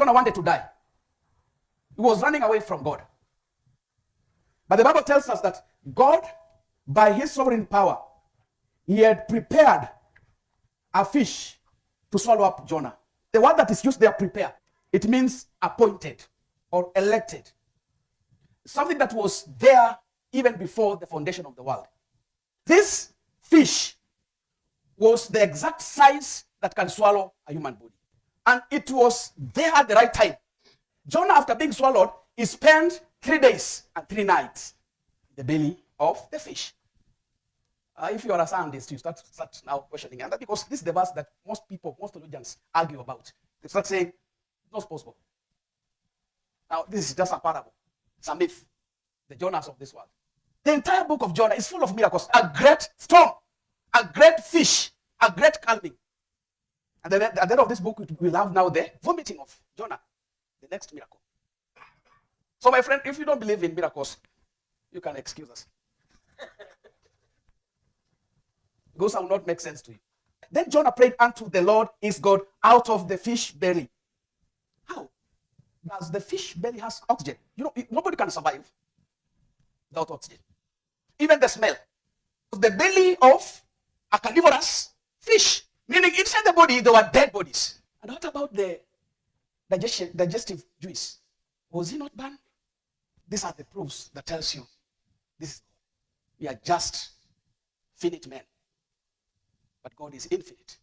Jonah wanted to die. He was running away from God. But the Bible tells us that God, by his sovereign power, he had prepared a fish to swallow up Jonah. The word that is used there, prepare, it means appointed or elected. Something that was there even before the foundation of the world. This fish was the exact size that can swallow a human body. And it was there at the right time. Jonah, after being swallowed, he spent 3 days and 3 nights in the belly of the fish. If you are a scientist, you start now questioning. And that because this is the verse that most theologians argue about. They start saying, it's not possible. Now, this is just a parable. It's a myth. The Jonahs of this world. The entire book of Jonah is full of miracles. A great storm, a great fish, a great calming. And then at the end of this book, we'll have now the vomiting of Jonah, the next miracle. So, my friend, if you don't believe in miracles, you can excuse us. Those will not make sense to you. Then Jonah prayed unto the Lord his God out of the fish belly. How? Does the fish belly has oxygen? You know, nobody can survive without oxygen. Even the smell. The belly of a carnivorous fish. Meaning inside the body there were dead bodies. And what about the digestive juice? Was he not burned? These are the proofs that tells you this. We are just finite men. But God is infinite.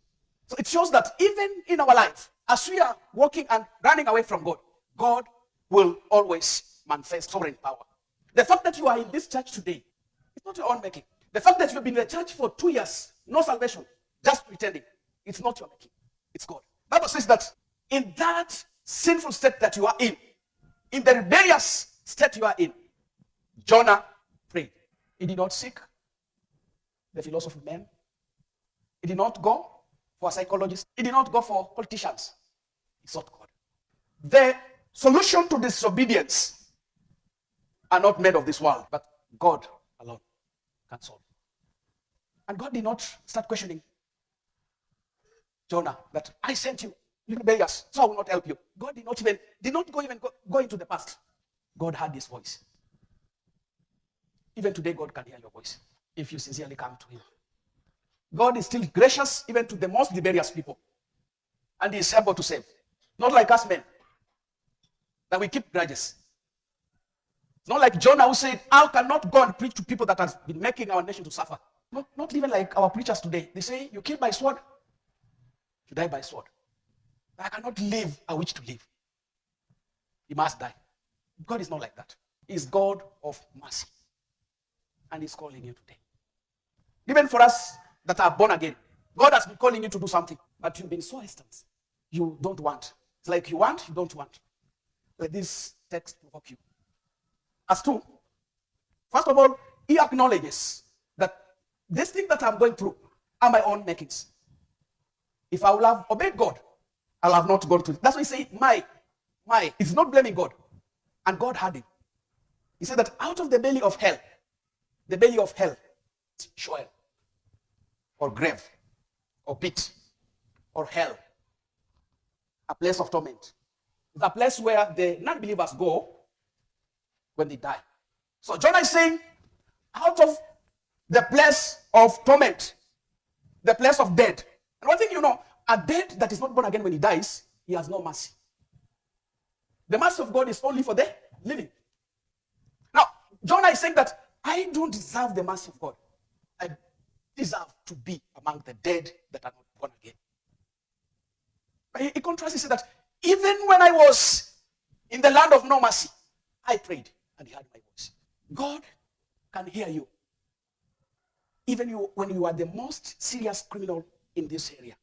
So it shows that even in our life, as we are walking and running away from God, God will always manifest sovereign power. The fact that you are in this church today, it's not your own making. The fact that you've been in the church for 2 years, no salvation, just pretending, it's not your making. It's God. The Bible says that in that sinful state that you are in the rebellious state you are in, Jonah prayed. He did not seek the philosophy of men. He did not go for a psychologist. He did not go for politicians. He sought God. The solution to disobedience are not made of this world, but God alone can solve. And God did not start questioning Jonah that I sent you, you rebellious, so I will not help you. God did not go into the past. God heard his voice. Even today, God can hear your voice if you sincerely come to him. God is still gracious even to the most rebellious people. And he is able to save. Not like us men, that we keep grudges. It's not like Jonah who said, I cannot go and preach to people that have been making our nation to suffer. Not even like our preachers today. They say, you kill by sword, you die by sword. I cannot live a witch to live. He must die. God is not like that. He is God of mercy. And he's calling you today. Even for us that are born again, God has been calling you to do something, but you've been so hesitant. You don't want. It's like you want, you don't want. Let this text provoke you. As to, first of all, he acknowledges that this thing that I'm going through are my own makings. If I would have obeyed God, I'll have not gone through it. That's why he said, my. It's not blaming God. And God had him. He said that out of the belly of hell, Sheol, or grave, or pit, or hell, a place of torment. It's a place where the non-believers go when they die. So Jonah is saying, out of the place of torment, the place of death. And one thing you know, a dead that is not born again when he dies, he has no mercy. The mercy of God is only for the living. Now, Jonah is saying that I don't deserve the mercy of God. I deserve to be among the dead that are not born again. But he contrasts, he said that even when I was in the land of no mercy, I prayed and he heard my voice. God can hear you. Even when you are the most serious criminal in this area,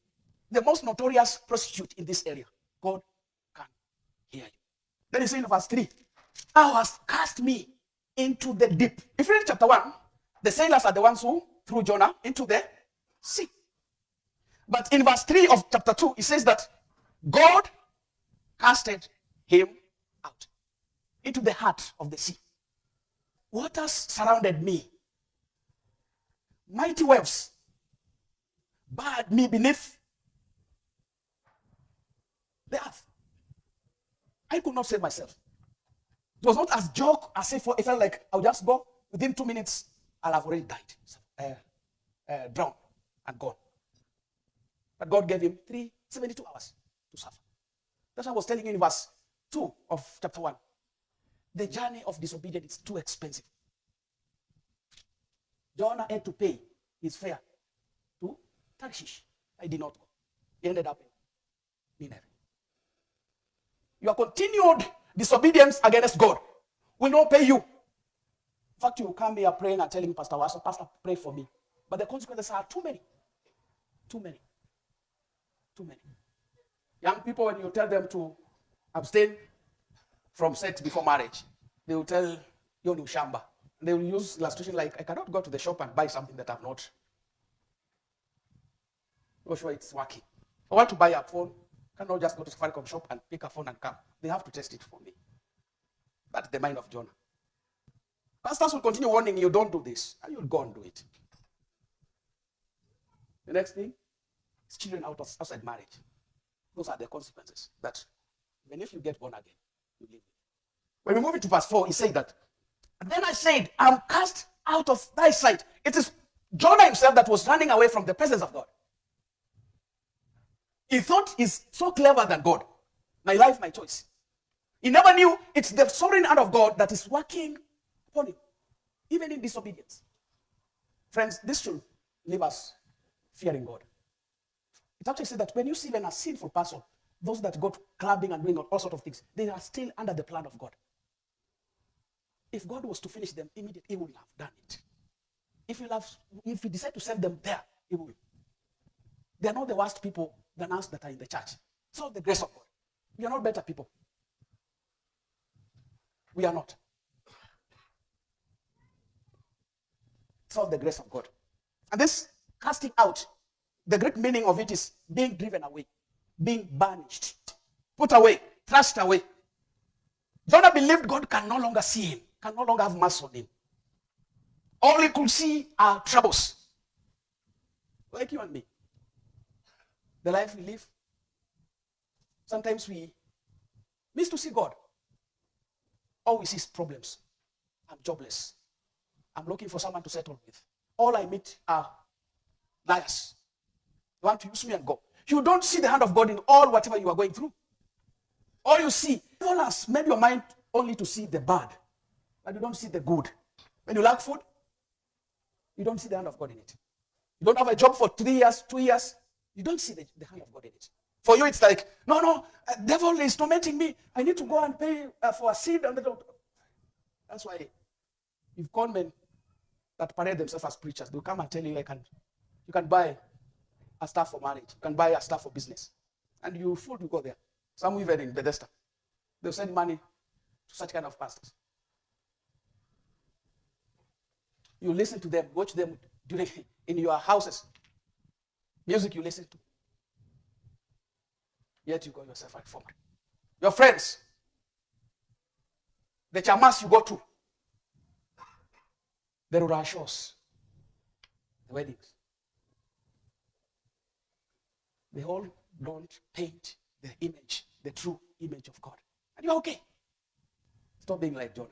the most notorious prostitute in this area, God can hear you. Then he says in verse 3, thou hast cast me into the deep. If you read chapter 1, the sailors are the ones who threw Jonah into the sea. But in verse 3 of chapter 2, it says that God casted him out into the heart of the sea. Waters surrounded me. Mighty waves barred me beneath the earth. I could not save myself. It was not as joke as if it felt like I'll just go within 2 minutes, I'll have already died, drowned, and gone. But God gave him 72 hours to suffer. That's what I was telling you in verse 2 of chapter 1. The journey of disobedience is too expensive. Jonah had to pay his fare to Tarshish. I did not go. He ended up in Nineveh. Your continued disobedience against God will not pay you. In fact, you come here praying and telling Pastor, pray for me. But the consequences are too many. Too many. Too many. Young people, when you tell them to abstain from sex before marriage, they will tell you shamba. They will use illustration like, I cannot go to the shop and buy something that I'm not sure it's working. I want to buy a phone. I cannot just go to Safaricom shop and pick a phone and come. They have to test it for me. That's the mind of Jonah. Pastors will continue warning you, don't do this. And you'll go and do it. The next thing is children outside marriage. Those are the consequences that even if you get born again, you live with. When we move into verse 4, he said that, and then I said, I'm cast out of thy sight. It is Jonah himself that was running away from the presence of God. He thought he's so clever than God. My life, my choice. He never knew it's the sovereign hand of God that is working upon him, even in disobedience. Friends, this should leave us fearing God. It actually says that when you see even a sinful person, those that go to clubbing and doing all sorts of things, they are still under the plan of God. If God was to finish them immediately, he would have done it. If he decide to save them there, he will. They are not the worst people than us that are in the church. It's all the grace of God. We are not better people. We are not. It's all the grace of God. And this casting out, the Greek meaning of it is being driven away, being banished, put away, thrust away. Jonah believed God can no longer see him, can no longer have mercy on him. All he could see are troubles. Like you and me. The life we live, sometimes we miss to see God. All we see is problems. I'm jobless. I'm looking for someone to settle with. All I meet are liars. They want to use me and go. You don't see the hand of God in all whatever you are going through. All you see, all has made your mind only to see the bad, but you don't see the good. When you lack food, you don't see the hand of God in it. You don't have a job for 3 years, 2 years, you don't see the hand of God in it. For you, it's like, no, devil is tormenting me. I need to go and pay for a seed. That's why you've called men that parade themselves as preachers. They'll come and tell you, you can buy a staff for marriage. You can buy a staff for business. And you fool to go there. Some even in Bethesda. They'll send money to such kind of pastors. You listen to them, watch them in your houses. Music you listen to. Yet you call yourself a reformer. Your friends, the chamas you go to, the rural shows, the weddings, they all don't paint the image, the true image of God. And you're okay. Stop being like Jonah.